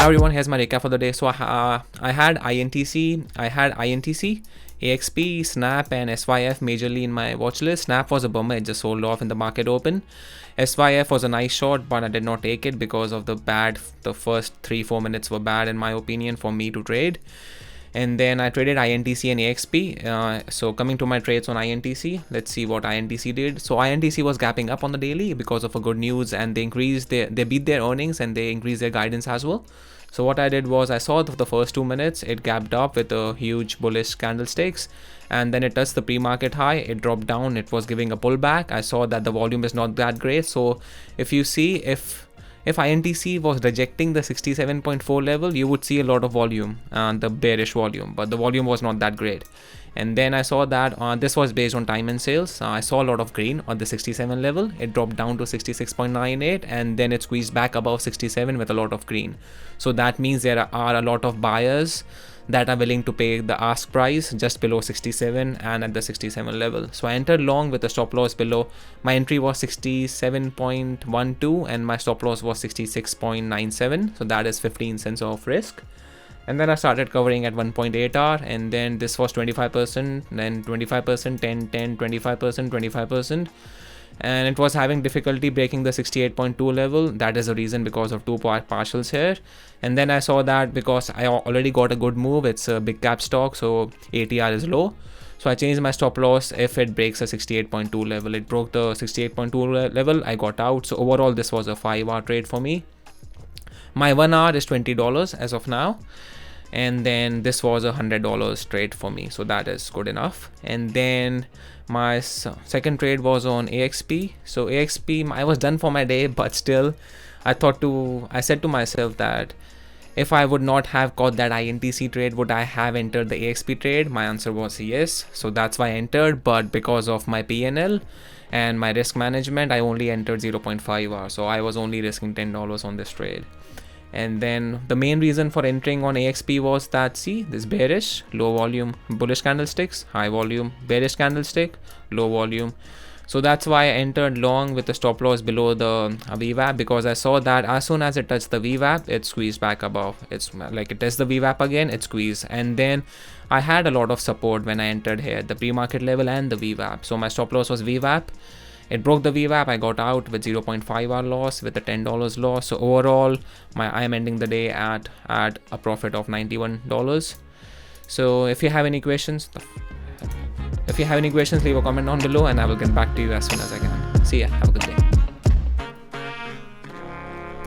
Hi everyone, here's my recap for the day. So I had INTC, AXP, Snap, and SYF majorly in my watch list. Snap was a bummer, it just sold off in the market open. SYF was a nice shot, but I did not take it because of the first 3-4 minutes were bad in my opinion for me to trade. And then I traded INTC and AXP. So coming to my trades on INTC, let's see what INTC did. So INTC was gapping up on the daily because of a good news, and they beat their earnings and they increased their guidance as well. So what I did was I saw the first 2 minutes it gapped up with a huge bullish candlesticks, and then it touched the pre-market high, it dropped down, it was giving a pullback. I saw that the volume is not that great. So if you see, if INTC was rejecting the 67.4 level, you would see a lot of volume, the bearish volume, but the volume was not that great. And then I saw that this was based on time and sales. I saw a lot of green on the 67 level. It dropped down to 66.98 and then it squeezed back above 67 with a lot of green. So that means there are a lot of buyers that are willing to pay the ask price just below 67 and at the 67 level. So I entered long with a stop loss below. My entry was 67.12 and my stop loss was 66.97. So that is 15 cents of risk. And then I started covering at 1.8 hour, and then this was 25%, then 25%, 10, 10, 25%, 25%. And it was having difficulty breaking the 68.2 level. That is the reason, because of two partials here. And then I saw that because I already got a good move, it's a big cap stock, so ATR is low. So I changed my stop loss if it breaks a 68.2 level. It broke the 68.2 level, I got out. So overall this was a 5-hour trade for me. My 1 hour is $20 as of now. And then this was $100 trade for me, so that is good enough. And then my second trade was on AXP. So AXP, I was done for my day, but still I said to myself that if I would not have caught that INTC trade, would I have entered the AXP trade? My answer was yes. So that's why I entered, but because of my PNL and my risk management, I only entered 0.5 hours. So I was only risking $10 on this trade. And then the main reason for entering on AXP was that, see, this bearish, low volume, bullish candlesticks, high volume, bearish candlestick, low volume. So that's why I entered long with the stop loss below the VWAP, because I saw that as soon as it touched the VWAP, it squeezed back above. It's like it tested the VWAP again, it squeezed. And then I had a lot of support when I entered here, the pre-market level and the VWAP. So my stop loss was VWAP. It broke the VWAP, I got out with 0.5 hour loss with a $10 loss. So overall, I am ending the day at a profit of $91. So if you have any questions, leave a comment down below and I will get back to you as soon as I can. See ya, have a good day.